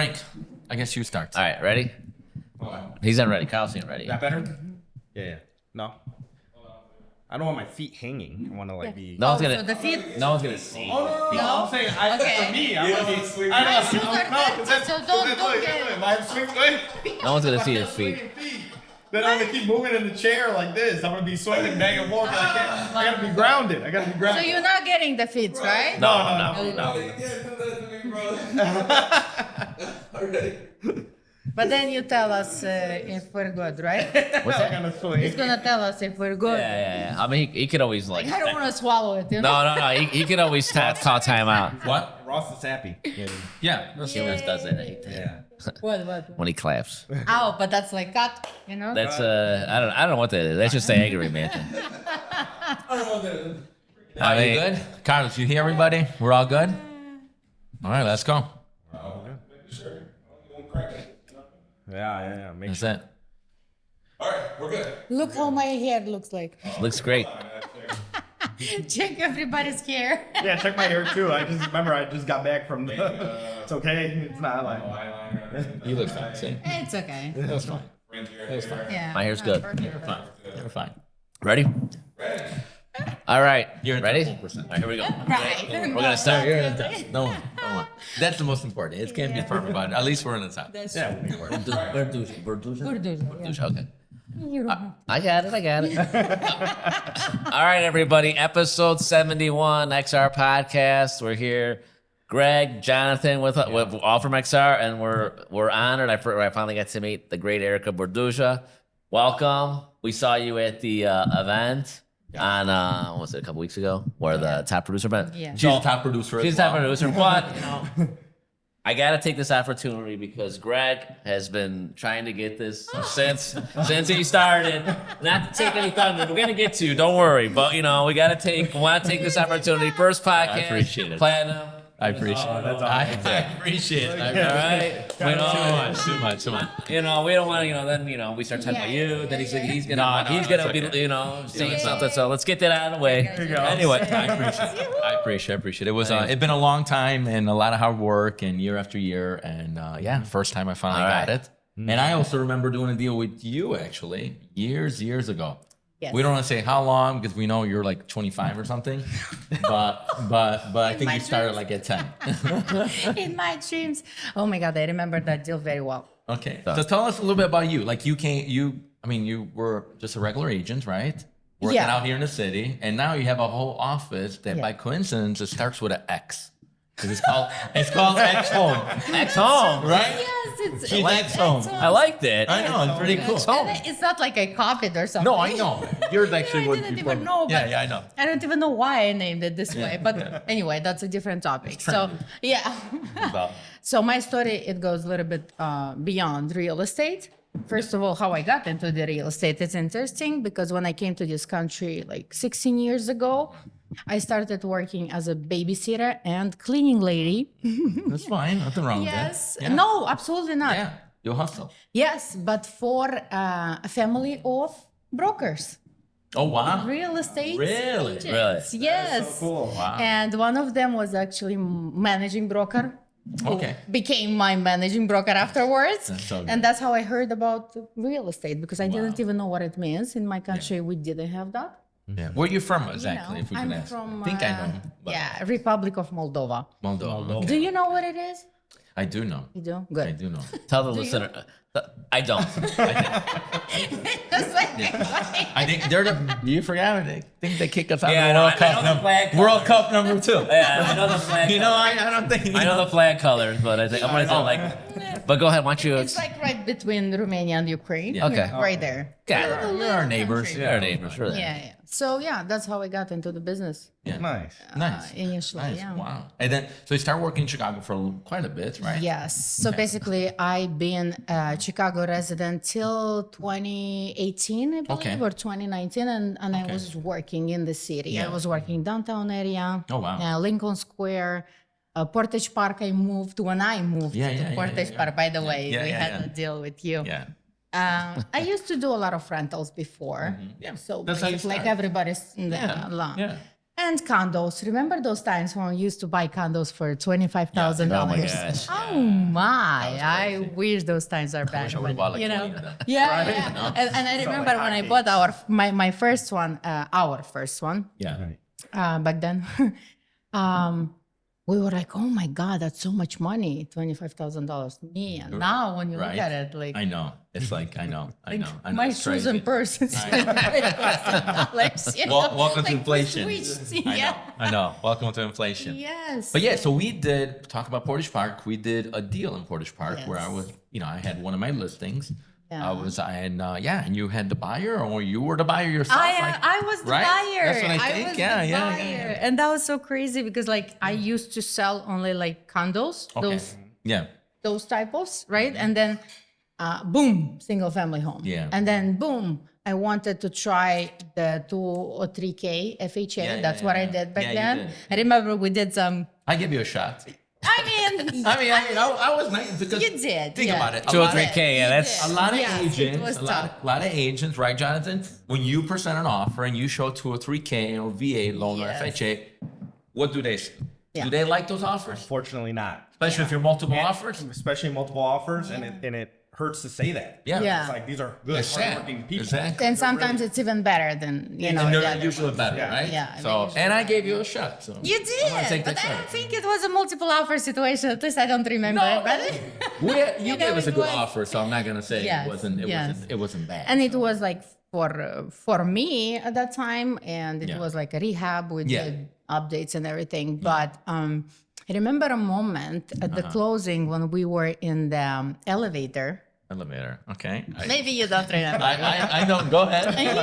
Frank, I guess you start. All right, ready? He's not ready. Kyle's not ready. That better? Yeah. No. I don't want my feet hanging. I want to like be. No one's So gonna. the feet. No one's gonna see. No, I'm saying Okay. for me, I want to be. My shoes are dirty, so don't get. My swing, No one's gonna see your feet. Then I'm gonna keep moving in the chair like this. I'm gonna be swinging back and forth. I gotta be grounded. I gotta be So grounded. you're not getting the feet, right? No. But then you tell us if we're good, right? What's I'm that? gonna swing. He's gonna tell us if we're good. Yeah. I mean, he could always like. I don't want to swallow it, you know? No. He could always call timeout. What? Ross is happy. Yeah. He always does it Yeah. What? when he claps. Ow, but that's like cut, you know? That's I don't know what that is. That's just the angry man. Are you good? Carlos, you hear everybody? We're all good? All right, let's go. Yeah. Make That's sure. it. All right, we're good. Look how my hair looks like. Looks great. Check everybody's hair. Yeah, check my hair too. I just got back from the. It's okay. It's not like. You look fine. See? It's okay. That was fine. That was fine. Yeah. My hair's good. You're fine. You're fine. Ready? All right. You're in ready? the All 100%. right, here we go. Right. We're gonna start. You're in the top. No. That's the most important. It can't be perfect, but at least we're in the top. That's Yeah. Verduzha. Verduzha, Okay. You don't have. I got it. All right, everybody. Episode 71, XR Podcast. We're here. Greg, Jonathan, with all from XR, and we're honored. I finally got to meet the great Erica Verduzha. Welcome. We saw you at the event on what was it, a couple weeks ago, where the top producer event. Yeah. She's a top producer. She's as the top well. producer, but you know, I gotta take this opportunity because Greg has been trying to get this since he started. Not to take any thunder, we're gonna get to you. Don't worry, but you know, we want to take this opportunity. First podcast, I appreciate it. platinum. I appreciate it. that's I appreciate it. All right, we know, Too much. you know, we don't want to, then we start talking about you. Then he's gonna be saying something. So let's get that out of the way. Anyway, I appreciate it. It was it's been a long time and a lot of hard work and year after year and first time I finally All got right. it. And I also remember doing a deal with you actually years ago. Yes. We don't want to say how long because we know you're like 25 or something, but I think my you started dreams. like at 10. In my dreams. Oh my God, I remember that deal very well. Okay, so tell us a little bit about you. Like you were just a regular agent, right? Working Yeah. out here in the city, and now you have a whole office that by coincidence it starts with an X. 'Cause it's called X Home, X home, right? Yes, it's She's like X home. I like that. I know, it's pretty cool. And it's not like I copied or something. No, I know. Yours actually I would didn't be even from- know. But Yeah, I know. I don't even know why I named it this way. But anyway, that's a different topic. So yeah. About- So my story, it goes a little bit beyond real estate. First of all, how I got into the real estate, it's interesting because when I came to this country like 16 years ago, I started working as a babysitter and cleaning lady. That's fine. Nothing wrong Yes. with that. Yeah. No, absolutely not. Yeah, you'll hustle. Yes, but for a family of brokers. Oh wow. Real estate Really? agents. Yes. Cool. Wow. And one of them was actually managing broker. Who Okay. became my managing broker afterwards. That's so good. And that's how I heard about real estate because I Wow. didn't even know what it means. In my country, we didn't have that. Yeah. Where are you from You exactly? know, If we I'm can ask. from I think I know. But yeah, Republic of Moldova. Moldova. Do you know what it is? I do know. You do? I Good. do know. Tell the listener. I don't. It's like- I think they're the. You forgot it. I think they kick us out Yeah, I of know- World I Cup. know the flag World Cup number 2. Yeah, I know the flag. You know, I don't think. I know the flag colors, but I think I'm gonna say like. But go ahead. Why don't you? It's like right between Romania and Ukraine. Yeah. Okay. Right there. You're our neighbors. You're our neighbors, sure. Yeah. So yeah, that's how I got into the business Nice. Nice. initially. Nice. Yeah. Wow. And then, so you start working in Chicago for quite a bit, right? Yes. So basically, I've been a Chicago resident till 2018, I believe, Okay. or 2019, and I was working in the city. I Yeah. was working downtown area. Oh, wow. Lincoln Square. Portage Park, I moved when I moved Yeah, to yeah, yeah, Portage yeah. Park. By the way, Yeah, we yeah, had yeah. a deal with you. Yeah. I used to do a lot of rentals before. Yeah. So That's how you basically, like start. everybody's Yeah. along. Yeah. And condos. Remember those times when we used to buy condos for $25,000? Oh my gosh. Oh my! I wish those times are back. wish I would've but, bought like you know, 20 of them. yeah, yeah. And I remember when I bought my first one, our first one. Yeah. Back then, we were like, "Oh my God, that's so much money! $25,000." Me, and now when you Right. look at it, like I know. It's like I know. my It's shoes crazy. and purse is $25,000. You know? Welcome to Like, inflation. switched, I yeah. know. I know. Welcome to inflation. Yes. But yeah, so we did talk about Portage Park. We did a deal in Portage Park where I Yes. was, I had one of my listings. Yeah. And you had the buyer, or you were the buyer yourself. I was the right? buyer. That's what I think. was Yeah, the yeah, buyer. yeah. And that was so crazy because like I used to sell only like condos, Okay. Yeah. those types, right? And then boom, single family home. Yeah. And then boom, I wanted to try the 2 or 3K FHA. Yeah, That's yeah, what yeah. I did back Yeah, you then. did. I remember we did some. I give you a shot. I mean, I was nice because you did. think yeah. about it. 2 or lot of- 3K. Yeah, that's A lot of Yes, it agents, was a lot of agents, right, Jonathan? When you present an offer and you show 2 or 3K or VA loan Yes. or FHA, what do they say? Yeah. Do they like those offers? Fortunately not. Especially if you're multiple offers? Especially multiple offers, and it hurts to say that. Yeah. Yeah. It's like these are good, It's sad. hardworking people. Exactly. And sometimes it's even better than And the they're other usually ones. better, Yeah. right? Yeah, and So, they're usually and I gave you a shot. So You I'm gonna did, take but that I credit. don't think it was a multiple offer situation. At least I don't remember. No, but you You gave know, us a it good was- offer, so I'm not gonna say Yes, yes. it wasn't bad. and it was like for me at that time, and it Yeah. was like a rehab. We Yeah. did updates and everything. But I remember a moment at the closing when we were in the elevator. Elevator. Okay. Maybe you don't remember. I know. Go ahead. You Wait, were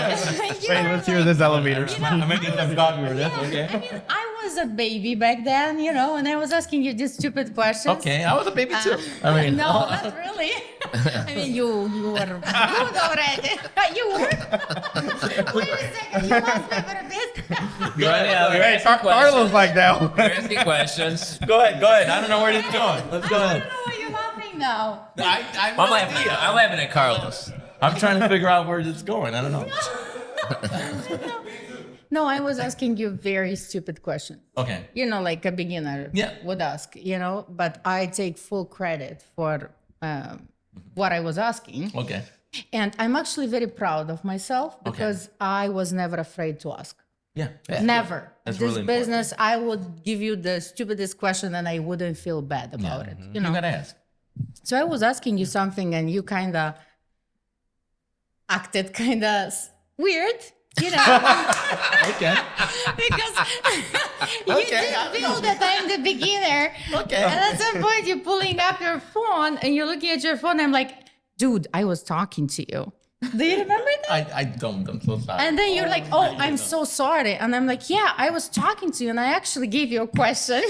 let's hear like- this elevator. I'm gonna get some coffee with this. Okay. I mean, I was a baby back then, and I was asking you these stupid questions. Okay. I was a baby too. I mean, no, not really. I mean, you were good already. You were. Wait a second, you lost me for a bit. Go ahead. We're asking Talk Carlos questions. like that. We're asking questions. Go ahead. I don't know where this is going. Let's go I ahead. don't know why you're laughing now. I'm I'm laughing at Carlos. I'm trying to figure out where this is going. I don't know. No, I was asking you very stupid questions. Okay. Like a beginner Yeah. would ask, but I take full credit for what I was asking. Okay. And I'm actually very proud of myself because I was never afraid to ask. Yeah. Never. That's This really business, I would give you the stupidest question and I wouldn't feel bad about it. You gotta ask. So I was asking you something and you kind of acted kind of weird, Okay. because you did feel that I'm the beginner. Okay. And at some point you're pulling up your phone and you're looking at your phone. I'm like, dude, I was talking to you. Do you remember that? I don't. I'm so sorry. And then you're like, oh, I'm so sorry. And I'm like, yeah, I was talking to you and I actually gave you a question.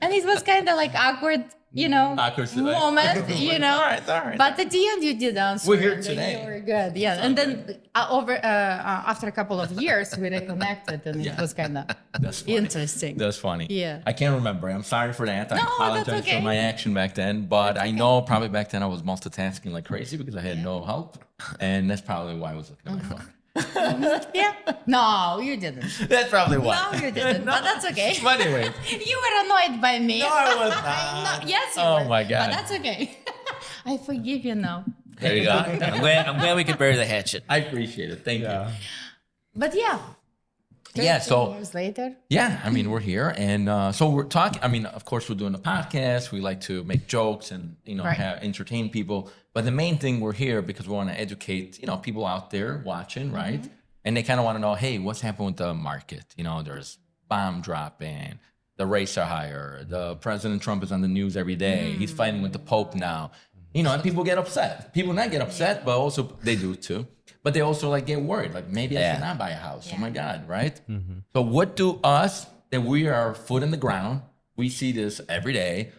And it was kind of like awkward, Awkward, moment, All right. But at the end, you did answer. We're here and then today. You were good. Yeah. And then after a couple of years, we reconnected and it was kind of That's funny. interesting. That's funny. Yeah. I can't remember. I'm sorry for that. I No, that's apologize okay. for my action back then, but I know probably back then I was multitasking like crazy because I had no help, and that's probably why I was looking at my phone. Yeah. No, you didn't. That's probably why. No, you didn't. But that's okay. But anyway, You were annoyed by me. No, I was not. No, yes, you Oh were. my God. But that's okay. I forgive you now. There you go. I'm glad we could bury the hatchet. I appreciate it. Thank you. But yeah. Yeah, 13 so years later. yeah, I mean we're here, and so we're talking. I mean, of course, we're doing a podcast. We like to make jokes and Right. entertain people. But the main thing we're here because we want to educate people out there watching, right? And they kind of want to know, hey, what's happening with the market? There's bomb dropping, the rates are higher, the President Trump is on the news every day. He's fighting with the Pope now. And people get upset. People not get upset, but also they do too. But they also get worried, maybe I should not buy a house. Oh my God, right? So what do us that we are foot in the ground? We see this every day.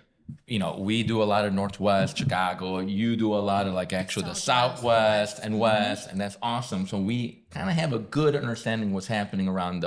We do a lot of Northwest, Chicago. You do a lot of the Southwest and West, and that's awesome. So we kind of have a good understanding what's happening around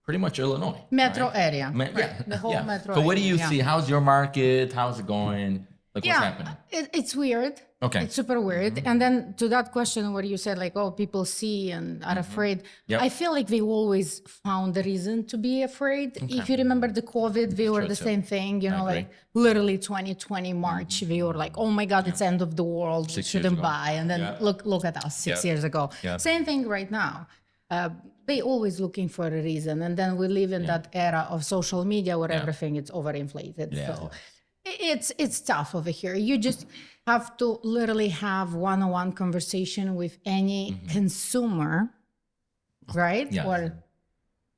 pretty much Illinois. Metro right? area. Yeah. The whole yeah. metro So what do area, you yeah. see? How's your market? How's it going? Like what's happening? It's weird. Okay. It's super weird. And then to that question where you said like, oh, people see and are afraid. Yep. I feel like we always found a reason to be afraid. If you remember the COVID, we were true the too. same thing, you know, agree. like literally 2020 March, we were like, oh my God, it's end of the world. We 6 years shouldn't ago. buy. And then Yeah. look at us 6 Yeah. years ago. Yeah. Same thing right now. They always looking for a reason. And then we live in that era of social media where everything is overinflated. Yeah. So it's tough over here. You just have to literally have one-on-one conversation with any consumer, right? Yeah. Or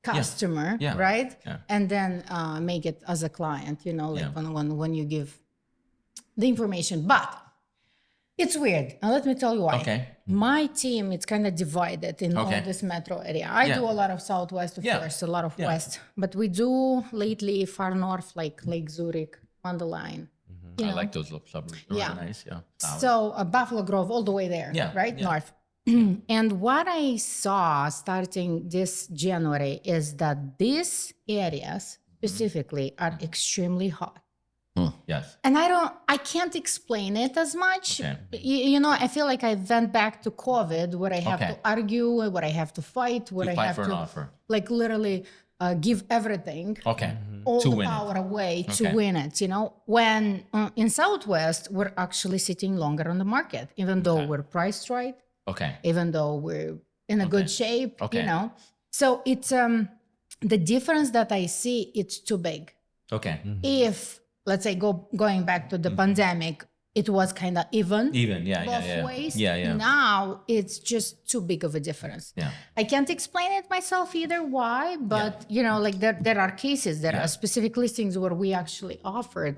customer, Yeah. right? Yeah. And then make it as a client, you know, like Yeah. when you give the information. But it's weird. And let me tell you why. Okay. My team, it's kind of divided in all Okay. this metro area. I Yeah. do a lot of Southwest, of Yeah. course, a lot of Yeah. West. But we do lately far north, like Lake Zurich, on the line. You I know? like those little suburbs. They're Yeah. really nice. Yeah. Solid. So Buffalo Grove, all the way there, Yeah, right? yeah. North. And what I saw starting this January is that these areas specifically are extremely hot. Yes. And I can't explain it as much. Okay. You know, I feel like I went back to COVID where I have Okay. to argue, where I have to fight, where To I fight have for an to offer. like literally give everything, Okay. all To the win it. power away to Okay. win it. You know, when in Southwest we're actually sitting longer on the market, even though Okay. we're priced right, Okay. even though we're in a good shape. Okay. You know, so it's the difference that I see. It's too big. Okay. If let's say going back to the pandemic, it was kind of even Even. Yeah. both Yeah. Yeah. ways. Yeah. Yeah. Now it's just too big of a difference. Yeah. I can't explain it myself either why, but you know, like there are cases, there Yeah. are specific listings where we actually offered,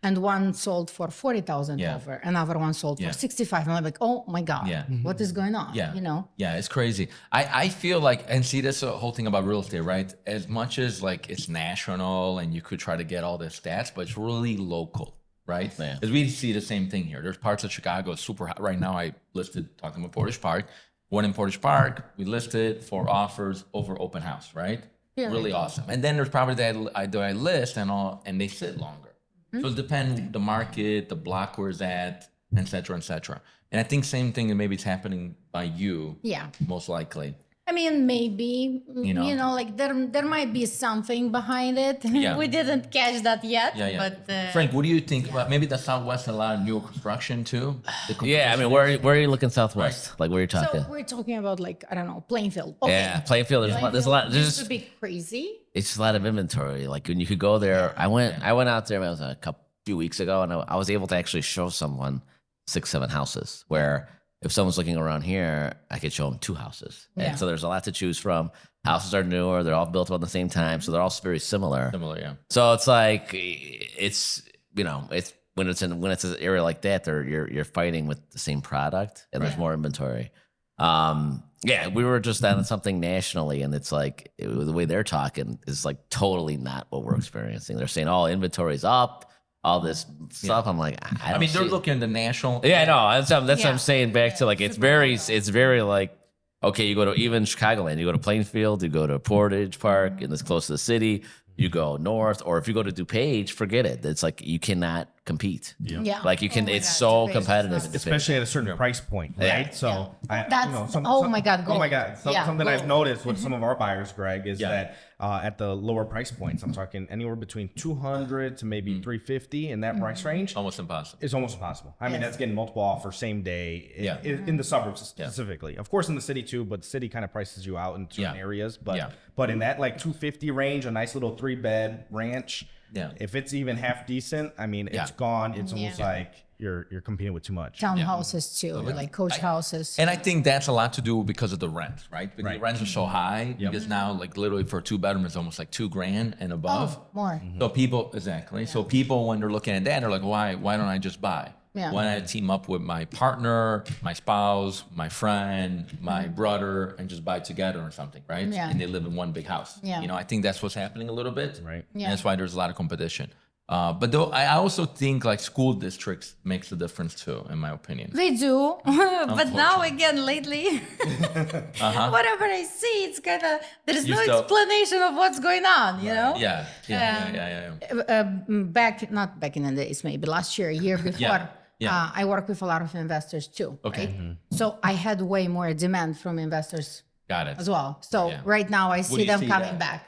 and one sold for 40,000 Yeah. over, another one sold Yeah. for 65. And I'm like, oh my God, Yeah. what is going on? Yeah. You know? Yeah, it's crazy. I feel like, and see, that's the whole thing about real estate, right? As much as like it's national and you could try to get all the stats, but it's really local, right? Yeah. Because we see the same thing here. There's parts of Chicago super hot. Right now, I listed, talking about Portage Park, one in Portage Park, we listed for offers over open house, right? Yeah. Really awesome. And then there's property that I list and they sit longer. So it depends the market, the block where it's at, et cetera, et cetera. And I think same thing that maybe it's happening by you, Yeah. most likely. I mean, maybe, You know. like there might be something behind it. Yeah. We didn't catch that yet, Yeah, yeah. but Frank, what do you think about maybe the Southwest a lot of new construction too? The Yeah, I mean, where are you looking southwest? Like, where are you talking? so we're talking about like, I don't know, Plainfield. Okay. Yeah, Plainfield. There's a lot. Plainfield There's used to just, be crazy. it's just a lot of inventory. Like when you could go there. I went out there. It was a few weeks ago, and I was able to actually show someone 6-7 houses. Where if someone's looking around here, I could show them 2 houses. Yeah. And so there's a lot to choose from. Houses are newer. They're all built about the same time, so they're all very similar. Similar, yeah. So it's like it's it's when it's an area like that, you're fighting with the same product and there's more inventory. Yeah, we were just on something nationally, and it's like the way they're talking is like totally not what we're experiencing. They're saying, "Oh, inventory's up, all this stuff." I'm like, I mean, they're see- looking at the national. Yeah, no, that's what Yeah. I'm saying. Back to like it's very like okay, you go to even Chicagoland, you go to Plainfield, you go to Portage Park, and it's close to the city. You go north, or if you go to DuPage, forget it. It's like you cannot compete. Yeah. Like you can, Oh my it's God, so DuPage is competitive. awesome. in DuPage. Especially at a certain price point, right? Yeah. So That's- oh my God, Oh my gold. God, Yeah, something I've gold. noticed with some of our buyers, Greg, is Yeah. that at the lower price points, I'm talking anywhere between 200 to maybe 350 in that price range. Almost impossible. It's almost impossible. I mean, Yes. that's getting multiple offers same day Yeah. in the suburbs specifically. Of course, in the city too, but the city kind of prices you out in certain Yeah. areas. But Yeah. but in that like 250 range, a nice little 3-bed ranch. Yeah. If it's even half decent, I mean, Yeah. it's gone. It's almost Yeah. like you're competing with too much. Townhouses too, like coach houses. And I think that's a lot to do because of the rent, right? Because Right. the rents are so high. Because now, like literally for a 2-bedroom, it's almost like $2,000 and above. More. So people, exactly. So people, when they're looking at that, they're like, why don't I just buy? Yeah. Why don't I team up with my partner, my spouse, my friend, my brother, and just buy together or something, right? Yeah. And they live in one big house. Yeah. You know, I think that's what's happening a little bit. Right. Yeah. And that's why there's a lot of competition. But though I also think like school districts makes a difference too, in my opinion. They do, but now again, lately, whatever I see, it's kind of there's You no still- explanation of what's going on. You know. Not back in the days, maybe last year, a year before. I work with a lot of investors too. Okay. Right? So I had way more demand from investors Got it. as well. So Yeah. right now I do see you them see coming that? back.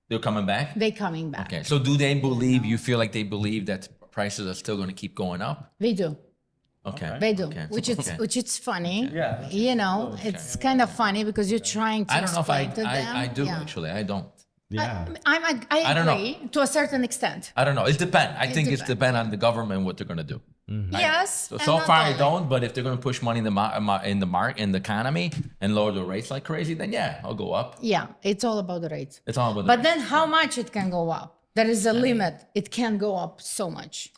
They're coming back. They coming back. Okay. So do they believe? You feel like they believe that prices are still going to keep going up? They do. Okay. They do. Okay. Which is Okay. which is funny. Yeah. You know, it's kind of funny because you're trying to I don't know if explain to them. I do Yeah. actually. I don't. Yeah. I I don't know. agree to a certain extent. I don't know. It depends. I think it's depends. depend on the government what they're going to do. Yes. So, and so not far I only. don't, but if they're going to push money in the economy and lower the rates like crazy, then yeah, I'll go up. Yeah, it's all about the rates. It's all about. But then how much it can go up? There is a limit. It can go up so much.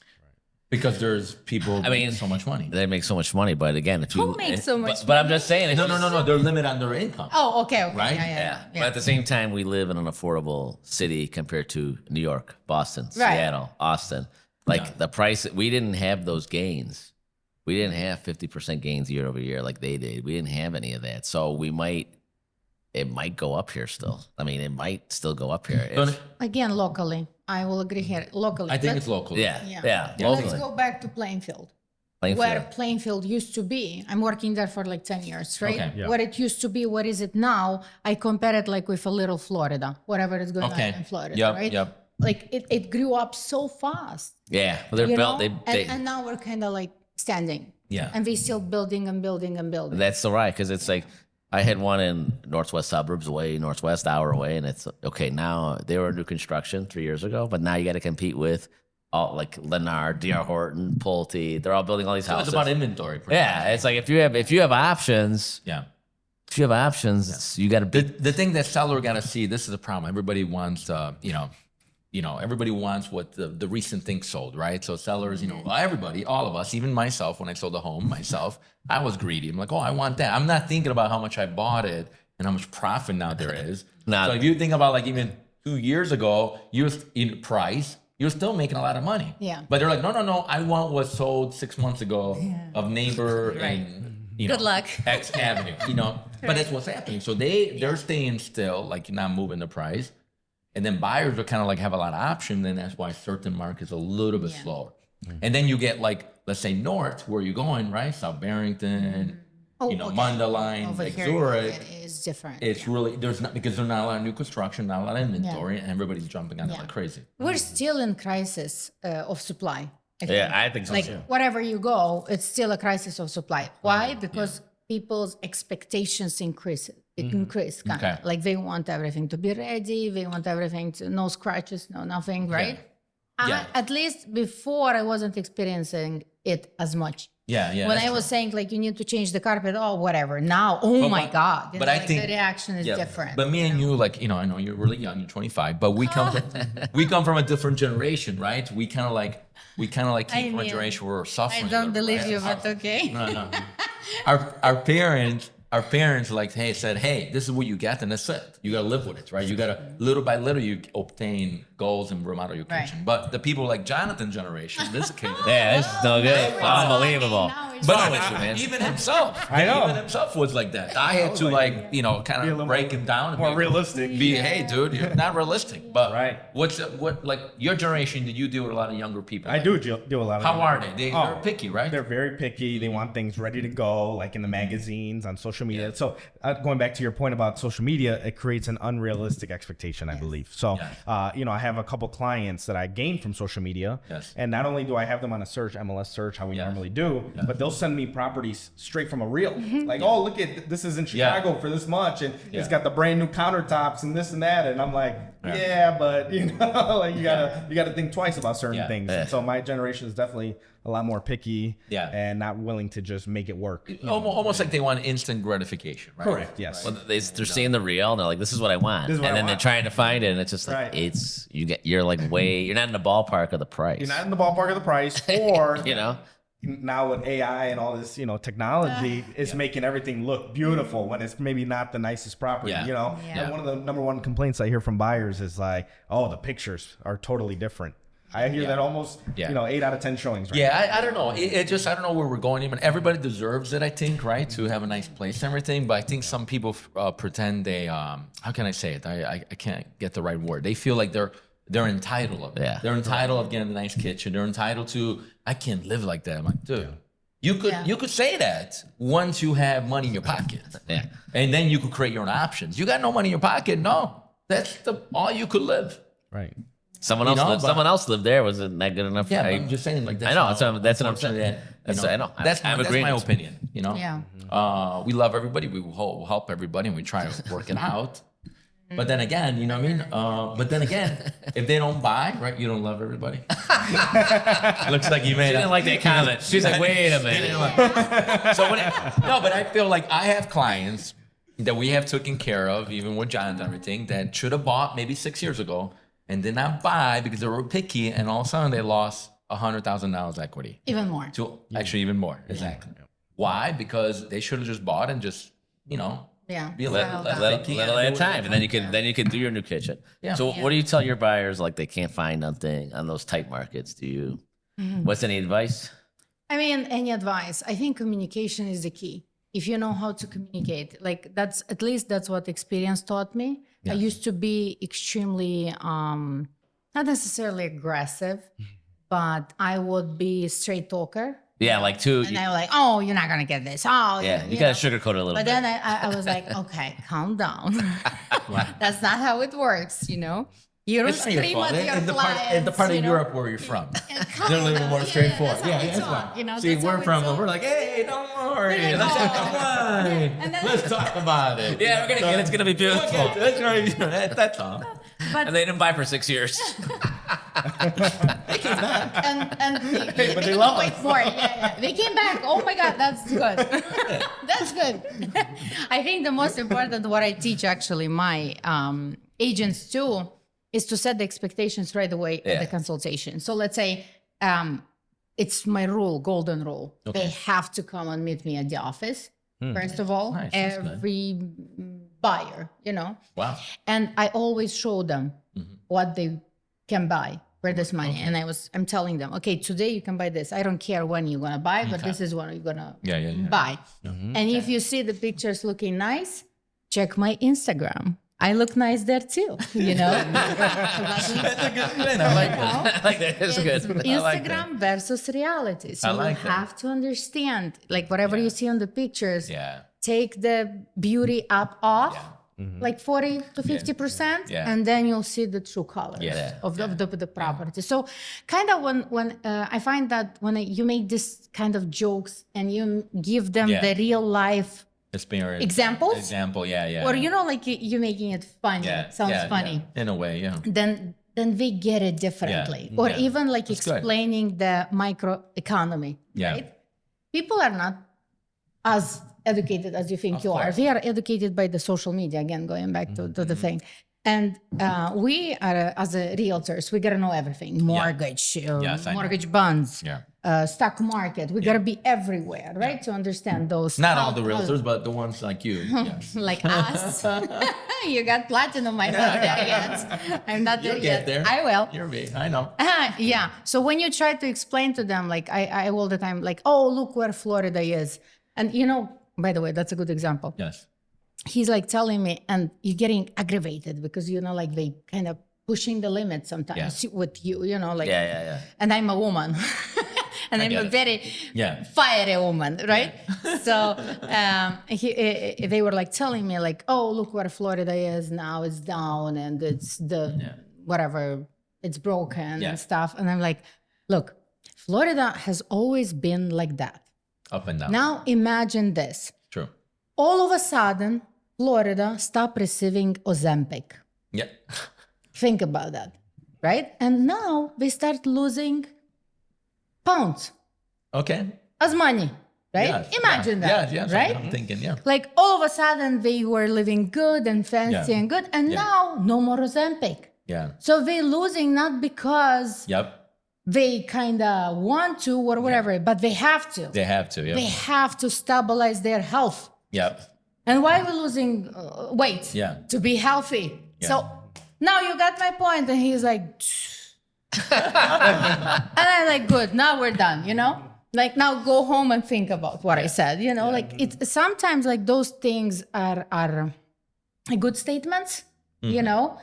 because there's people. I mean, making so much money. They make so much money, but again, if you Who makes so much but I'm just saying, if No, you- no, no, no. They're limited on their income. Oh, okay. Right? Yeah. But at the same time, we live in an affordable city compared to New York, Boston, Seattle, Austin. Like the price, we didn't have those gains. We didn't have 50% gains year over year like they did. We didn't have any of that. So it might go up here still. I mean, it might still go up here. Don't- Again, locally. I will agree here. Locally. I think it's local. Yeah. Yeah. Let's Locally. go back to Plainfield. Plainfield. Where Plainfield used to be. I'm working there for like 10 years, right? Okay. Yeah. What it used to be, what is it now? I compare it like with a little Florida, whatever is going Okay. on in Florida, Yep, right? yep. Like it grew up so fast. Yeah. Well, they're You built. know? They, and now we're kind of like standing. Yeah. And we still building and building and building. That's the right, because it's like I had one in northwest suburbs away, northwest hour away, and it's okay. Now they were new construction 3 years ago, but now you got to compete with all like Lennar, D.R. Horton, Pulte. They're all building all these So it's houses. about inventory. pretty Yeah, much. it's like if you have options, Yeah. you got to be. The thing that seller got to see, this is the problem. Everybody wants, everybody wants what the recent thing sold, right? So sellers, everybody, all of us, even myself, when I sold a home myself, I was greedy. I'm like, oh, I want that. I'm not thinking about how much I bought it and how much profit now there is. Nah. So if you think about like even 2 years ago, you're in price, you're still making a lot of money. Yeah. But they're like, no, I want what sold 6 months ago of neighbor and Good luck. X Avenue, But that's what's happening. So they're staying still, like not moving the price. And then buyers are kind of like have a lot of options, and that's why certain markets are a little bit slower. And then you get like, let's say north, where you're going, right? South Barrington, Okay. Mundelein, Over like here, Zurich. it is different. It's really because there's not a lot of new construction, not a lot of inventory, and everybody's jumping on it Yeah. like crazy. We're still in crisis of supply. I think. Yeah, I think so Like too. wherever you go, it's still a crisis of supply. Why? Because people's expectations increase. It increase kind Okay. of like they want everything to be ready. They want everything to no scratches, no nothing, right? Yeah. At least before I wasn't experiencing it as much. Yeah, yeah. when that's I was true. saying like you need to change the carpet, oh whatever. Now, oh But my what- God! You but know, I like, think- the reaction is Yeah, different. But me and you, like, I know you're really young, you're 25, but we come from a different generation, right? We kind of like came from a mean, generation where we're suffering. I a don't little bit, believe right? you, but okay. No. Our parents like, said, hey, this is what you get, and that's it. You gotta live with it, right? You gotta little by little you obtain goals and remodel your Right. kitchen. But the people like Jonathan's generation, this kid, Yeah, this is no good. Unbelievable. Now it's but Wrong no, with you, man. even himself, I know. even himself was like that. I had to kind Be a of little break him down, and more be- realistic. Be hey, dude, you're not realistic. But Right. what like your generation? Did you deal with a lot of younger people? I do do a lot of. How are they? Oh, They're picky, right? They're very picky. They want things ready to go, like in the magazines, on social media. So going back to your point about social media, it creates an unrealistic expectation, I believe. So, Yes. I have a couple clients that I gained from social media. Yes. And not only do I have them on a search, MLS search, how we Yes. normally do, but they'll send me properties straight from a reel. Like, oh, look at this is in Chicago for this much, and it's got the brand new countertops and this and that, and I'm like, but like you gotta think twice about certain Yeah. things. Yeah. And so my generation is definitely a lot more picky, Yeah. and not willing to just make it work. Almost like they want instant gratification, right? Correct. Yes. Well, they're seeing the reel and they're like, "This is what I want," This is what and I then they're want. trying to find it, and it's just like Right. you're like you're not in the ballpark of the price. You're not in the ballpark of the price, or You know, now with AI and all this, technology, it's making everything look beautiful when it's maybe not the nicest property. Yeah. Yeah. And one of the number one complaints I hear from buyers is like, "Oh, the pictures are totally different." I hear Yeah. that almost, Yeah. 8 out of 10 showings. Right? Yeah, I don't know. It just I don't know where we're going. Even everybody deserves it, I think, right? To have a nice place and everything. But I think some people pretend they how can I say it? I can't get the right word. They feel like they're entitled of it. Yeah. They're entitled of getting a nice kitchen. They're entitled to I can't live like that. I'm like, dude. You could say that once you have money in your pocket. Yeah. And then you could create your own options. You got no money in your pocket, no. That's all you could live. Right. Someone You else know, lived. but- Someone else lived there. Was it not good enough? Yeah, but I- I'm just saying like that's I know. how- That's what I'm saying. unfortunately, That's you I know. That's I'm my agreeing. opinion. Yeah. We love everybody. We will help everybody, and we try to work it out. But then again, you know what I mean. But then again, if they don't buy, right, you don't love everybody. Looks like you made. She didn't like that comment. She's like, wait a minute. So no, but I feel like I have clients that we have taken care of, even with John and everything, that should have bought maybe 6 years ago and did not buy because they were picky, and all of a sudden they lost $100,000 equity. Even more. To actually even more. Exactly. Why? Because they should have just bought and just, Yeah. be a Well, Little at a time, and then you can do your new kitchen. Yeah. So what do you tell your buyers like they can't find nothing on those tight markets? Do you? What's any advice? I mean, any advice? I think communication is the key. If you know how to communicate, like that's at least that's what experience taught me. I used to be extremely not necessarily aggressive, but I would be a straight talker. Yeah, like two. And I was like, oh, you're not gonna get this. Oh, Yeah, you know. gotta sugarcoat it a little But bit. then I was like, okay, calm down. That's not how it works, you know. You don't It's not your scream fault. at your In the clients. part of you know? Europe where you're from. Come They're a little on, more yeah, straightforward. that's how Yeah, it's that's on, right. you know, See, that's we're how from, it's on. we're like, hey, don't worry. We're Let's like, have oh. wine. And then- Let's talk about it. Yeah, we're gonna get it's gonna be beautiful. That's right. That's all. And they didn't buy for 6 years. and But they love wait us. for it. Yeah. They came back. Oh my God, that's good. That's good. I think the most important what I teach actually my agents too is to set the expectations right away at Yeah. the consultation. So let's say it's my rule, golden rule. They have to come and meet me at the office. First of all, Nice, that's good. every buyer, you know. Wow. And I always show them what they can buy for this money. And I'm telling them, okay, today you can buy this. I don't care when you're gonna buy, but this is when you're gonna Yeah. buy. And if you see the pictures looking nice, check my Instagram. I look nice there too, you know. That's a good thing. I like that. I like that. It's good. It's I like Instagram versus reality. So I like you that. have to understand, like whatever you see on the pictures, Yeah. take the beauty up off. Mm-hmm. Like 40 to 50%, Yeah. and then you'll see the true colors Yeah. of the property. So, kind of when I find that when you make this kind of jokes and you give them Yeah. the real life Experience. examples, Example. Yeah. or like you making it funny, sounds funny, Yeah. In a way, yeah. then they get it differently. Or Yeah. even like That's good. explaining the microeconomy. Yeah. Right? People are not as educated as you think you are. course. We are educated by the social media, again, going back to the thing. And we are, as a realtors, we got to know everything. Mortgage, Yes, I know. mortgage bonds, Yeah. stock market. We got to be everywhere, right? To understand those. Not all the realtors, but the ones like you. Yes. Like us. You got platinum. I'm not there yet. I'm not there You'll yet. get there. I will. You're me. I know. Yeah. So when you try to explain to them, like I all the time, like, oh, look where Florida is. And by the way, that's a good example. Yes. He's like telling me, and you're getting aggravated because, like they kind of pushing the limit sometimes with you, like, Yeah. and I'm a woman. And I'm get a it. very Yeah. fiery woman, right? So they were like telling me like, oh, look where Florida is now. It's down and it's whatever, it's broken Yeah. and stuff. And I'm like, look, Florida has always been like that. Up and down. Now imagine this. True. All of a sudden, Florida stopped receiving Ozempic. Yeah. Think about that, right? And now they start losing pounds Okay. as money, right? Yes. Imagine Yeah. that, Yes. right? I'm thinking, yeah. Like all of a sudden they were living good and fancy Yeah. and good, and Yeah. now no more Ozempic. Yeah. So they're losing not because Yep. they kind of want to or whatever, but they have to. They have to. Yep. They have to stabilize their health. Yep. And why we're losing weight? Yeah. To be healthy. Yeah. So now you got my point. And he's like, And I'm like, good, now we're done, you know? Like now go home and think about what I said, you know? Like it's sometimes like those things are good statements, you know?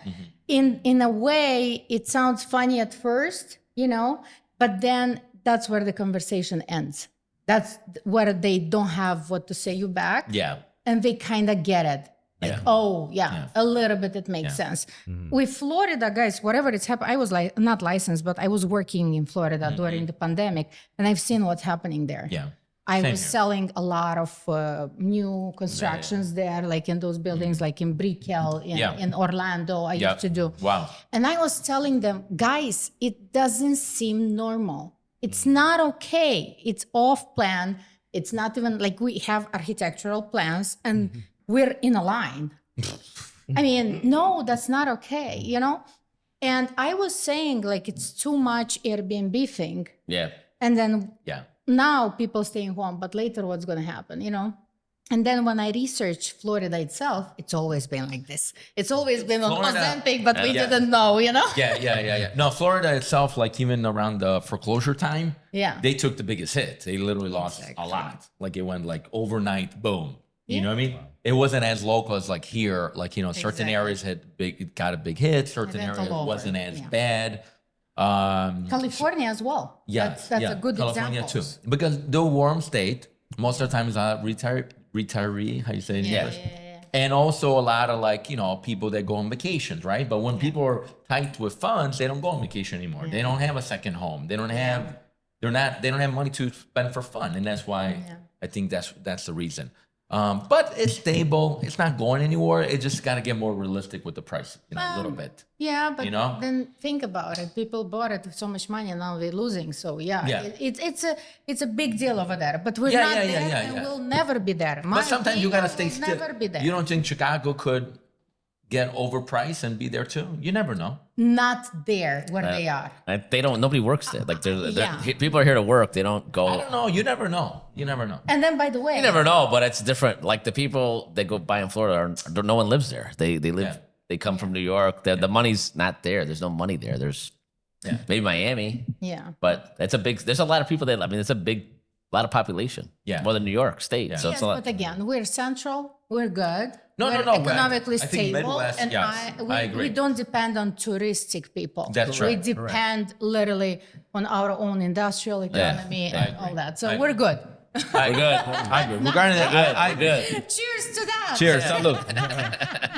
In a way, it sounds funny at first, you know, but then that's where the conversation ends. That's where they don't have what to say you back. Yeah. And they kind of get it. Like, oh, yeah, a little bit, it makes sense. With Florida, guys, whatever it's happened, I was like not licensed, but I was working in Florida during the pandemic, and I've seen what's happening there. Yeah. I Same was here. selling a lot of new constructions there, like in those buildings, like in Brickell, in Orlando, I used to do. Wow. And I was telling them, guys, it doesn't seem normal. It's not okay. It's off plan. It's not even like we have architectural plans and we're in a line. I mean, no, that's not okay, you know? And I was saying like it's too much Airbnb thing. Yeah. And then Yeah. now people staying home, but later what's going to happen, you know? And then when I researched Florida itself, it's always been like this. It's always been on Florida- Ozempic, but we Yeah. didn't know, you know? Yeah. No, Florida itself, like even around the foreclosure time, Yeah. they took the biggest hit. They literally lost a lot. Like it went like overnight, boom. You know what I mean? It wasn't as local as like here. Like, you know, certain Exactly. areas got a big hit. Certain went areas all over, wasn't as yeah. bad. California as well. Yeah, That's a good California example. too, because the warm state most of the time is a retiree. How you say it in English? And also a lot of like, you know, people that go on vacations, right? But when people are tight with funds, they don't go on vacation anymore. They don't have a second home. They don't have money to spend for fun, and that's why I think that's the reason. But it's stable. It's not going anywhere. It just got to get more realistic with the price, you know, a little bit. Yeah, but You know? then think about it. People bought it with so much money, and now they're losing. So Yeah. it's a big deal over there. But we're Yeah, not yeah, there, yeah, and yeah. we'll never be there. My But sometimes you opinion, gotta stay we'll still. Never be there. You don't think Chicago could get overpriced and be there too? You never know. Not there where they are. They don't. Nobody works there. Like Yeah. people are here to work. They don't go. I don't know. You never know. You never know. And then, by the way, You never know, but it's different. Like the people that go buy in Florida, no one lives there. They live. Yeah. They come from New York. The money's not there. There's no money there. There's maybe Miami, yeah. but it's a big. There's a lot of people there. I mean, it's a lot of population. Yeah. more than New York State. So Yes, it's a lot. but again, we're central. We're good. No, we're no, economically I think stable, Midwest, and yes, we I agree. don't depend on touristic people. That's We right. depend literally on our own industrial economy and all that. So we're good. We're good. I agree. Regarding that, I We're good. Cheers to that. Cheers. Salud.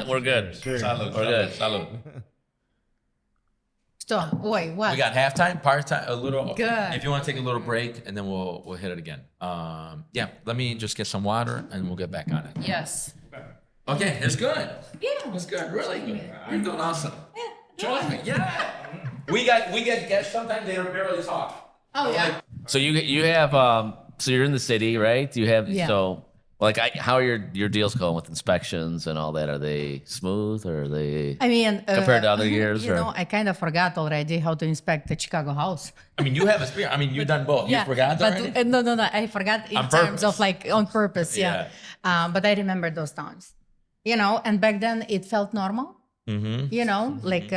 We're good. Salud. We're good. Salud. So, wait, what? We got halftime, part time, a little. Good. If you want to take a little break, and then we'll hit it again. Yeah. Let me just get some water, and we'll get back on it. Yes. Okay, it's good. Yeah. It's good. Really good. You're doing awesome. Trust me. Yeah. We get guests. Sometimes they don't barely talk. Oh yeah. So you have so you're in the city, right? You have Yeah. so like how are your deals going with inspections and all that? Are they smooth or are they? I mean, Compared to other years, you or- know, I kind of forgot already how to inspect the Chicago house. I mean, you have experience. I mean, you've done both. You forgot but already? no, I forgot in On terms purpose. of like on purpose. Yeah. But I remember those times, you know. And back then it felt normal. Mm-hmm. You know, like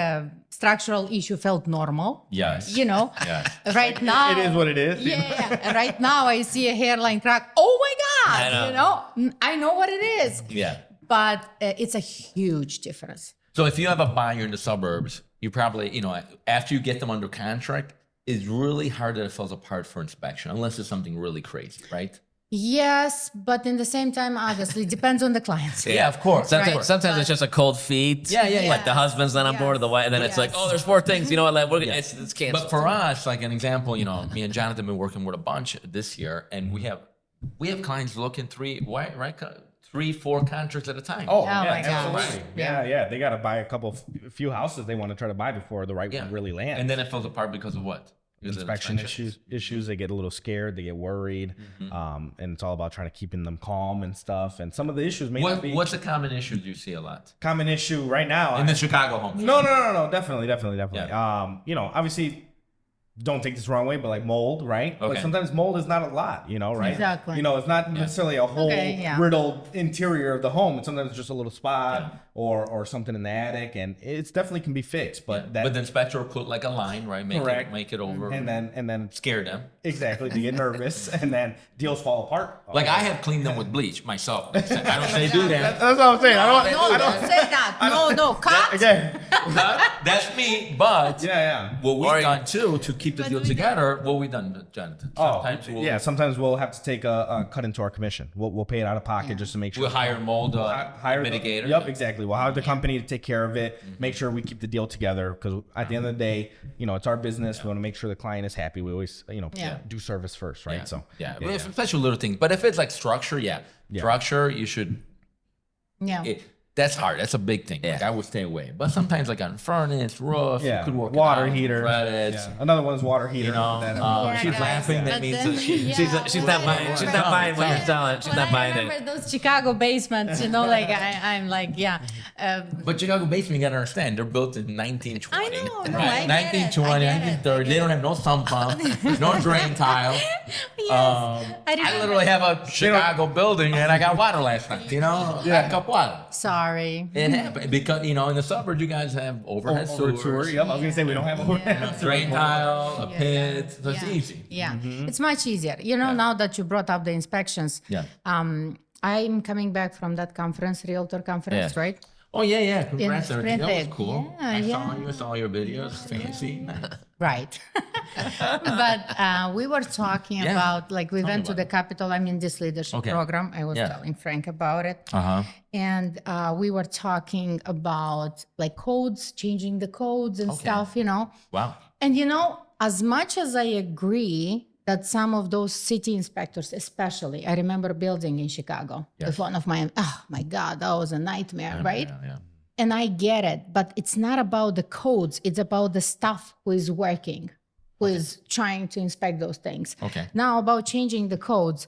structural issue felt normal. Yes. You know. Yes. Right now. It is what it is. Yeah. And right now I see a hairline crack. Oh my God. I know. You know. I know what it is. Yeah. But it's a huge difference. So if you have a buyer in the suburbs, you probably, you know, after you get them under contract, it's really hard that it falls apart for inspection, unless it's something really crazy, right? Yes, but in the same time, obviously, depends on the clients. Yeah, of course. Sometimes, Right. sometimes it's just a cold feet. Yeah, yeah, yeah. Like the husband's not on board of the wife, and then it's like, Yes. oh, there's 4 things. You know what? Like, it's canceled. But for us, like an example, you know, me and Jonathan have been working with a bunch this year, and we have clients looking 3, 4 contracts at a time. Oh, my yeah, gosh. absolutely. Yeah. Yeah. They got to buy a few houses they want to try to buy before the right one really lands. And then it falls apart because of what? Because of inspection issues. They get a little scared. They get worried. And it's all about trying to keeping them calm and stuff. And some of the issues may not be What's a common issue you see a lot common issue right now. in the Chicago home? No. Definitely. Yeah. You know, obviously don't take this wrong way, but like mold, right? But Okay. sometimes mold is not a lot, right? Exactly. It's not necessarily a whole Okay, yeah. riddled interior of the home. It's sometimes just a little spot or something in the attic, and it's definitely can be fixed. But that But the inspector will put like a line, right? Correct. Make it over. and then scare them. exactly to get nervous, and then deals fall apart. Like I have cleaned them with bleach myself. I don't say do that. That's what I'm saying. No, don't say that. No, cut. Again, That's me. But yeah. what we've done too to keep the deal together, what we done, Jonathan? Sometimes we'll, Sometimes we'll have to take a cut into our commission. We'll pay it out of pocket just to make sure. we'll hire mold hire mitigator. Yep, exactly. We'll hire the company to take care of it. Make sure we keep the deal together because at the end of the day, it's our business. We want to make sure the client is happy. We always, Yeah. do service first, right? Yeah. So Well, especially little things. But if it's like structure, structure, you should. Yeah. That's hard. That's a big thing. Like I would stay away. But sometimes like on furnace, roof, you could work it water out, heater. credits. Yeah. Another one's water heater. She's guys, laughing. That but means then- that She's not buying. She's not buying what you're selling. She's When not buying I remember it. those Chicago basements, like I'm like, yeah. But Chicago basement, you gotta understand, they're built in 1920. I know, no, right? I get it, 1920, I get it. 1930. They don't have no sump pump, no drain tile. Yes, I remember. literally have a Chicago building and I got water last night, backup water. Sorry. It happened because, in the suburbs, you guys have overhead Over sewers, tour. Yep, I was gonna say we don't have a drain tile, a Yeah. pit, so it's Yeah. easy. Yeah, it's much easier. Now that you brought up the inspections, Yeah. I'm coming back from that conference, Realtor conference, Yeah. right? Oh, yeah. Congrats, everything. That was Springfield. cool. Yeah, I saw your videos. Fancy. Right. But we were talking Yeah. about, like, we went to about the Capitol. I'm in this leadership Okay. program. I was Yeah. telling Frank about it. Uh-huh. And we were talking about, like, codes, changing the codes and Okay. stuff, Wow. And as much as I agree that some of those city inspectors, especially, I remember building in Chicago with one of my, oh my God, that was a nightmare, right? Yeah. And I get it, but it's not about the codes, it's about the staff who is working, who is trying to inspect those things. Okay. Now, about changing the codes,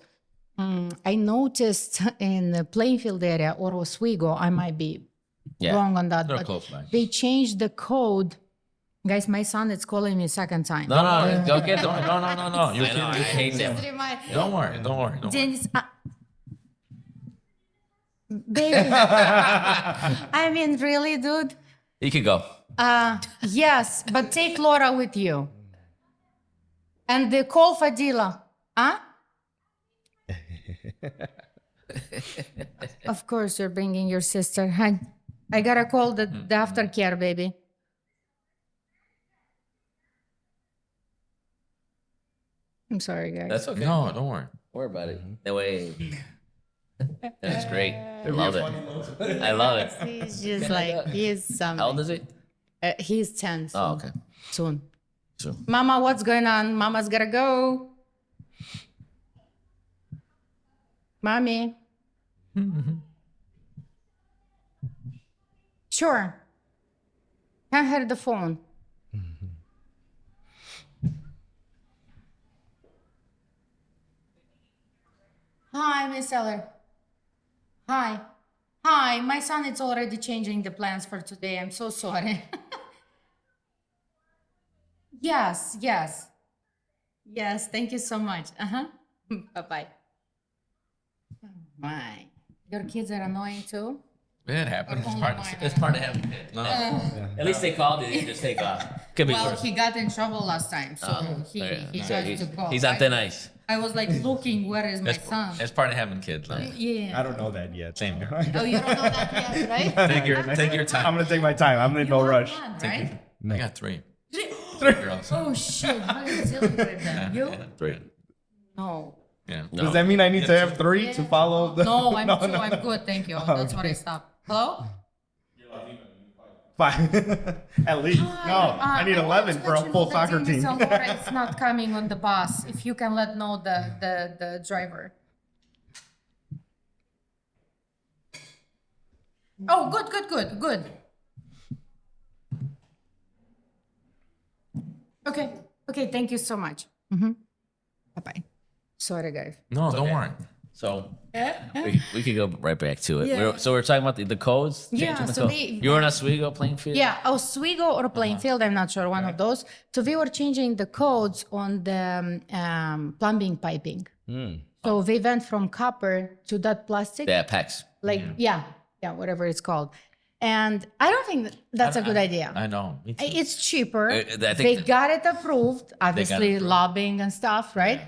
I noticed in the Plainfield area or Oswego, I might be wrong on that, They're but close by. they changed the code. Guys, my son is calling me second time. No, don't get the. No. You're I know. I hate them. Don't worry. Dennis, baby, I mean, really, dude? You can go. Yes, but take Laura with you. And call Fadila. Huh? Of course, you're bringing your sister. I gotta call the aftercare, baby. I'm sorry, guys. That's okay. No, don't worry. Don't worry about it. No way. That's great. I love it. I love it. He's just like, he's How old is he? he's 10 soon. Oh, okay. Soon. So Mama, what's going on? Mama's gotta go. Mommy. Sure. Can't hear the phone. Hi, Miss Eller. Hi. Hi, my son is already changing the plans for today. I'm so sorry. Yes. Yes, thank you so much. Bye-bye. Oh, my. Your kids are annoying too? It happens. Oh, It's part of having kids. No. at least they called you. You just take off. Could be Well, worse. he got in trouble last time, so he So had to go. he's on thin ice. I was like looking, where is my son? It's part of having kids. No. Yeah. I don't know that yet. Same here. Oh, you don't know that yet, right? Take your I'm time. gonna take my time. I'm in no rush. One, right? I got three. Three. Girls. Oh shit! How are you dealing with them? You? Three. No. Yeah. Does that mean I need to have three to follow the? No, I'm two. I'm good. Thank you. That's where I stopped. Hello? Five. At least. No, I need 11 for a full soccer team. It's not coming on the bus. If you can let know the driver. Oh, good. Okay, thank you so much. Bye-bye. Sorry, guys. No, don't worry. So we could go right back to it. Yeah. So we're talking about the codes. Yeah, changing the so code. they- You were in Oswego playing field. Yeah, Oswego or Plainfield, I'm not sure, one of those. So we were changing the codes on the plumbing piping. So they went from copper to that plastic, Yeah, PEX. like, yeah, whatever it's called. And I don't think that's a good idea. I know. Me too. It's cheaper. I think They that- got it approved, obviously approved. lobbying and stuff, right?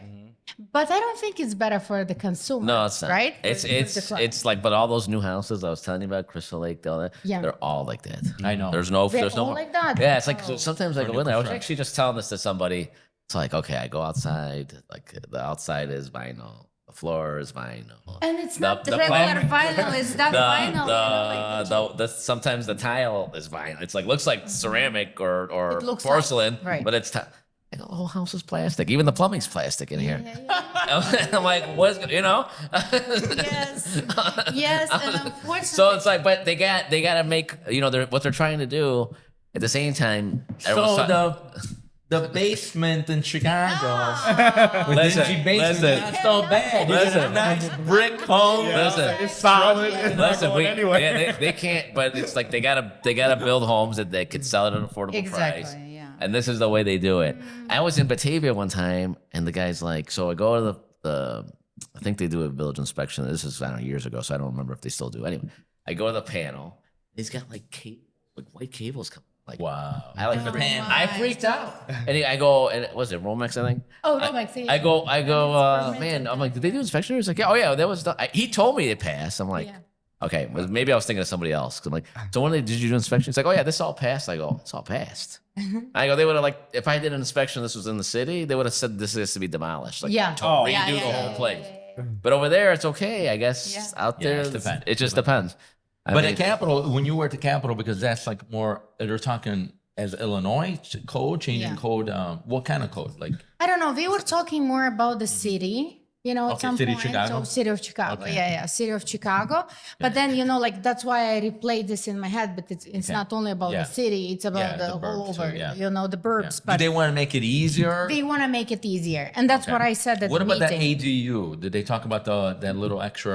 But I don't think it's better for the consumer. No, it's not. right. It's For the it's client. it's like, but all those new houses I was telling you about, Crystal Lake, all that, Yeah. they're all like that. I know. There's no, They're there's no all like that? Yeah, it's like Oh. sometimes I go new in there. I was construction. actually just telling this to somebody. It's like, okay, I go outside. Like the outside is vinyl, the floor is vinyl. And it's not the regular plumbing- vinyl. It's not vinyl. you know, like- the sometimes the tile is vinyl. It's like looks like ceramic or It looks porcelain, like- right. but it's I go, the whole house is plastic. Even the plumbing's plastic in here. Yeah, I'm like, what's you know? yes, yes, and unfortunately, So it's like, but they got to make what they're trying to do at the same time. everyone's So ta- the basement in Chicago, with Listen, dingy basement, listen. not so bad. You get a Listen. nice brick home. Listen. It's solid. It's not Listen, going anywhere. yeah, they can't. But it's like they gotta build homes that they could sell at an affordable Exactly, price. yeah. And this is the way they do it. I was in Batavia one time, and the guy's like, so I go to the I think they do a village inspection. This is I don't know years ago, so I don't remember if they still do. Anyway, I go to the panel. He's got like white cables coming. Like Wow. I like Oh freaked- my I freaked out. And I go, and was it Romex? I think. Oh, Romex, yeah. I go, Permit man. and I'm like, did they do inspection? He's like, yeah, oh yeah, that was done. He told me it passed. I'm like, Yeah. okay, well, maybe I was thinking of somebody else. 'Cause I'm like, so when did you do inspection? He's like, oh yeah, this all passed. I go, it's all passed. I go, they would have like, if I did an inspection, this was in the city, they would have said this has to be demolished. Like, Yeah. Oh. redo Yeah, the yeah, whole yeah, place. yeah. But over there, it's okay, I guess. Yeah. Out Yeah, there, it depends. it just depends. I But mean, at Capitol, when you were at the Capitol, because that's like more, they're talking as Illinois code, changing Yeah. code. What kind of code? Like, I don't know. We were talking more about the city, at Okay, some city of point. Chicago? So city of Chicago. Okay. Yeah, city of Chicago. But then, like that's why I replayed this in my head. But it's Okay. not only about Yeah. the city; it's about Yeah, the the whole burbs too, over. yeah. The burbs. do But they want to make it easier? they want to make it easier, and that's Okay. what I said at What the about that meeting. ADU? Did they talk about that little extra,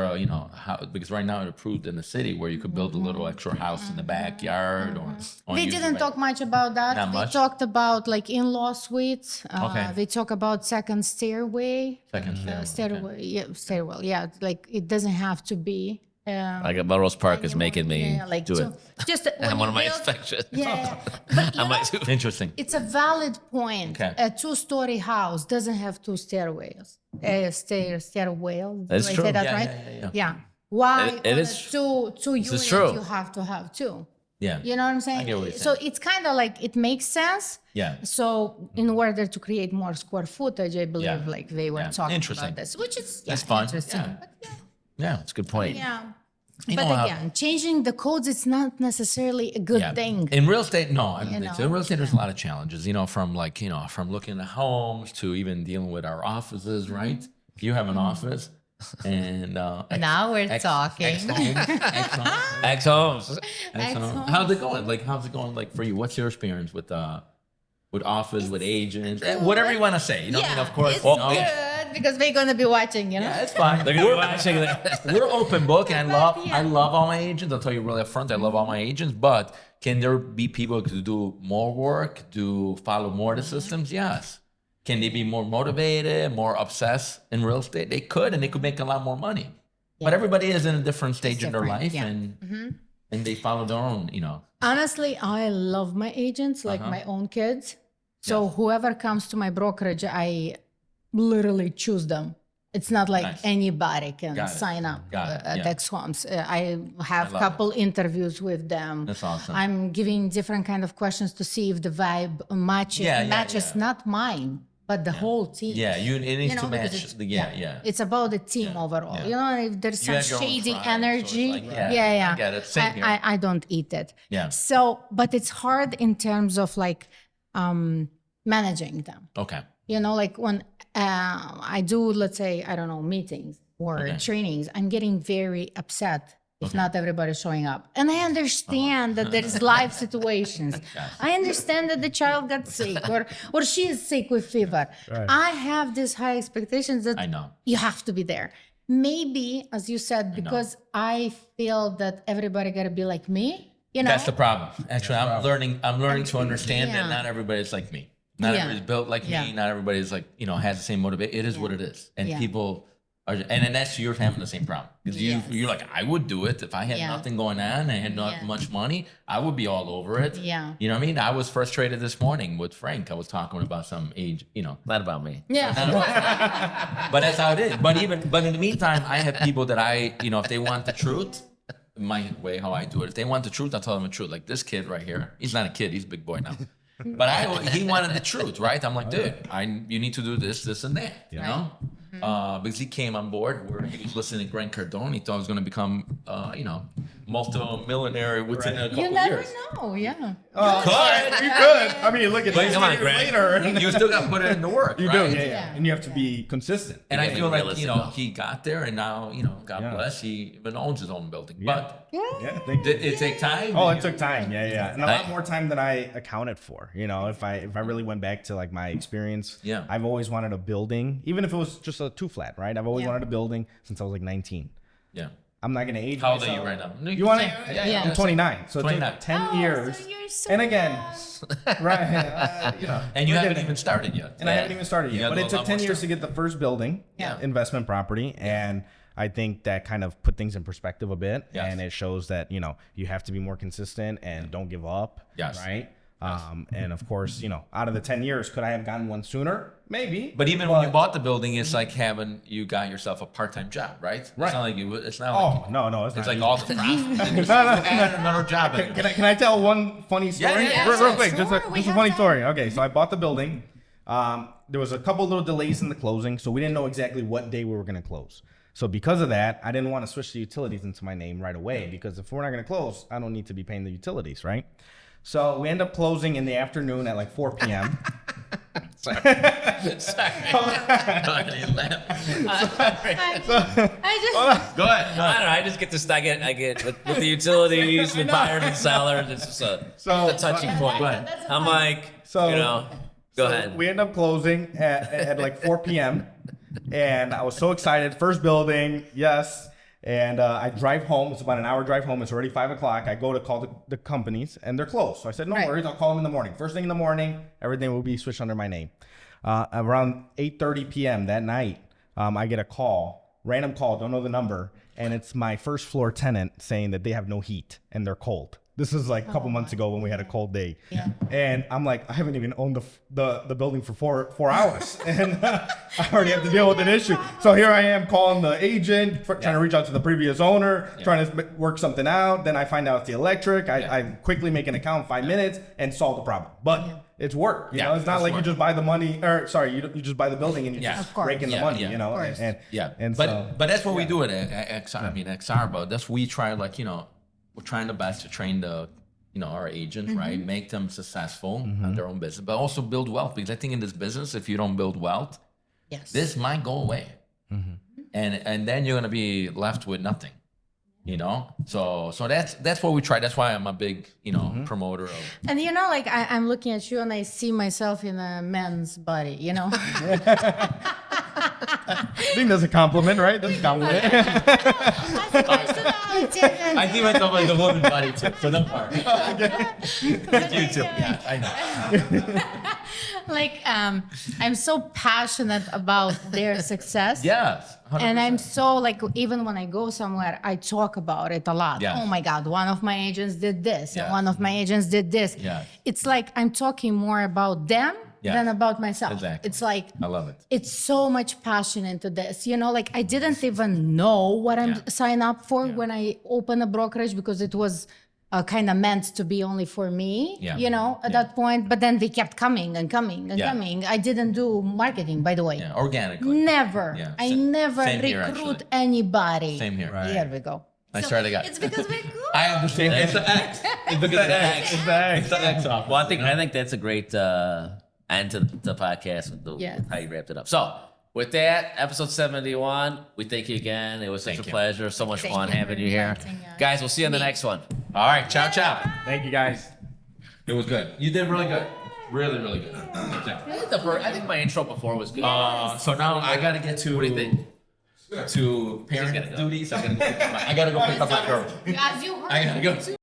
how, because right now it approved in the city where you could build a little extra house in the backyard or We use didn't the talk much about that. Not We much? talked about like in-law suites. Okay. We talk about second stairway. second stairwell, okay. Stairwell. Yeah, like it doesn't have to be. like Melrose Park is anymore. making me Yeah, like do so it. Just And when one you of my build- inspections. Yeah, but you I know, might do. Interesting. it's a valid point. Okay. A two-story house doesn't have two stairways. Stairwell. That's Do I true. say that Yeah, right? yeah. Yeah. Why It on is- a two this is units true. you have to have two? Yeah. You know what I'm saying? get what you're So saying. it's kind of like it makes sense. Yeah. So in order to create more square footage, I believe Yeah. like they were Yeah. talking Interesting. about this, which is That's fun. interesting. Yeah. But Yeah. That's a good point. yeah. You But know how- again, changing the codes, it's not necessarily a good Yeah. thing. In real estate, no, I don't think so. know? In real estate, there's a lot of challenges, from from looking at homes to even dealing with our offices, right? You have an office and Now we're talking. X homes. Excellent. How's it going? How's it going for you? What's your experience with office, with agents, whatever you want to say, of course. It's you know. good because they're gonna be watching, Yeah, it's fine. They're gonna be watching that. We're open book, and I Yeah. love all my agents. I'll tell you really up front, I love all my agents. But can there be people to do more work, to follow more of the systems? Yes. Can they be more motivated, more obsessed in real estate? They could, and they could make a lot more money. But everybody is in a different stage in their different, life, yeah. and they follow their own, Honestly, I love my agents like my own kids. So whoever comes to my brokerage, I literally choose them. It's not like Nice. anybody can Got it. sign up Got it, at yeah. X Homes. I have a love couple interviews with them. That's awesome. I'm giving different kind of questions to see if the vibe matches. Yeah, yeah, matches yeah. not mine, but the whole team. Yeah, it needs to because match. it's- Yeah. It's about the team overall. yeah. If there's You some have your own shady tribe, so it's energy, like, yeah. I get it. Same here. I don't eat it. Yeah. So, but it's hard in terms of managing them. Okay. Like when I do, let's say, I don't know, meetings or Okay. trainings, I'm getting very upset if not everybody's showing up. And I understand that there is life situations. I understand that the child got sick or she is sick with fever. Right. I have these high expectations that I know. you have to be there. Maybe, as you said, because I feel that everybody gotta be like me. You know, That's the problem. Actually, I'm learning to understand that Yeah. not everybody's like me. Not Yeah. everybody's built like Yeah. me. Not everybody's like, has the same motivation. It is what it is. And Yeah. people are, and then that's you're having the same problem. Because Yes. you're like, I would do it if I had Yeah. nothing going on and I had not Yeah. much money. I would be all over it. Yeah. You know what I mean? I was frustrated this morning with Frank. I was talking about some age, Not about me. yeah, but that's how it is. But in the meantime, I have people that if they want the truth, my way how I do it. If they want the truth, I'll tell them the truth. Like this kid right here, he's not a kid, he's a big boy now. But he wanted the truth, right? I'm like, dude, you need to do this, this, and that, you know? Because he came on board where he was listening to Grant Cardone. He thought he was going to become, multi-millionaire within a couple you never years. know. Yeah, You could. I mean, look at But this come on, years Grant. later. You still got to put it into work, You right? do, yeah. And you have to be consistent. And I gotta be feel like, realistic, though. he got there and now, God Yeah. bless, he even owns his own building. But Yeah, thank you. did it take time? Oh, it took time. Yeah. And a lot Hey. more time than I accounted for. If I really went back to like my experience, Yeah. I've always wanted a building, even if it was just a 2-flat, right? I've always Yeah. wanted a building since I was like 19. Yeah. I'm not gonna age How old are myself. you right now? You want to? Yeah. I'm 29. So it 29. took 10 Oh, years. so you're so And again, young. right? And you we're haven't getting- even started yet. And I haven't even started You yet. gotta But do it a took lot 10 more years stuff. to get the first building, Yeah. investment property. And I think that kind of put things in perspective a bit. Yes. And it shows that, you have to be more consistent and don't give up. Yes. Right? And of course, out of the 10 years, could I have gotten one sooner? Maybe. But even when you bought the building, it's like you got yourself a part-time job, right? It's Right. not like it's not Oh, like no, it's it's not. like all the profit. You No. added another job. in. Can I tell one funny story? yeah, real quick, sure, just a we have funny time. story. Okay, so I bought the building. There was a couple little delays in the closing, so we didn't know exactly what day we were going to close. So because of that, I didn't want to switch the utilities into my name right away because if we're not going to close, I don't need to be paying the utilities, right? So we end up closing in the afternoon at like 4 p.m. Sorry. I just Go ahead. I don't know. I just get to I get with the utilities, with buyers and sellers. It's just a touching point. That's I'm fine. like, So- go So ahead. We end up closing at like 4 p.m. And I was so excited. First building, yes. And I drive home. It's about an hour drive home. It's already 5 o'clock. I go to call the companies, and they're closed. So I said, no Right. worries. I'll call them in the morning. First thing in the morning, everything will be switched under my name. Around 8:30 p.m. that night, I get a call, random call, don't know the number, and it's my first floor tenant saying that they have no heat and they're cold. This is like a couple months ago when we had a cold day. Yeah. And I'm like, I haven't even owned the building for four hours, and I already have to deal with an issue. So here I am calling the agent, trying to reach out to the previous owner, trying to work something out. Then I find out it's the electric. I quickly make an account in 5 minutes and solve the problem. But it's work. You know, it's not it's like work. you just buy the money, or sorry, you just buy the building and you Yeah. just Of course. rake in the Yeah, money. yeah. You know, Of course. and but so, that's what we do at XR. I mean, XR, but that's we try we're trying the best to train our agents, right? Make them successful in their own business, but also build wealth. Because I think in this business, if you don't build wealth, yes. this might go away, and then you're gonna be left with nothing. So that's what we try. That's why I'm a big promoter of. And like I'm looking at you and I see myself in a man's body, I think that's a compliment, right? That's a compliment. I think myself like a woman body too, so don't worry. You too. Yeah, I know. Like I'm so passionate about their success. Yes. 100%. And I'm so like, even when I go somewhere, I talk about it a lot. Yes. Oh my God, one of my agents did this, Yes. and one of my agents did this. Yes. It's like I'm talking more about them Yes. than about myself. Exactly. It's like I love it. it's so much passion into this. Like I didn't even know what I'm Yeah. signing up for when I opened a brokerage because it was kind of meant to be only for me, Yeah. at that point. But then they kept coming and coming and Yeah. coming. I didn't do marketing, by the way. Yeah, organically. Never. Yeah, I same- never same here, recruit actually. anybody. Same here. Here we go. I swear to God. It's because we're good. I understand. It's the X. It's because of the X. It's the X off. Well, I think that's a great end to the podcast with Yes. how you wrapped it up. So with that, episode 71, we thank you again. It was such Thank a you. pleasure. So much Thank fun you having for you here. inviting us. Guys, we'll see you on the next one. All right. Ciao, ciao. Thank you, guys. It was good. You did really good. Really, really good. I think my intro before was good. So now I got to get to. What do you think? to parent duties. I gotta go pick up my girl. As you heard, I gotta go.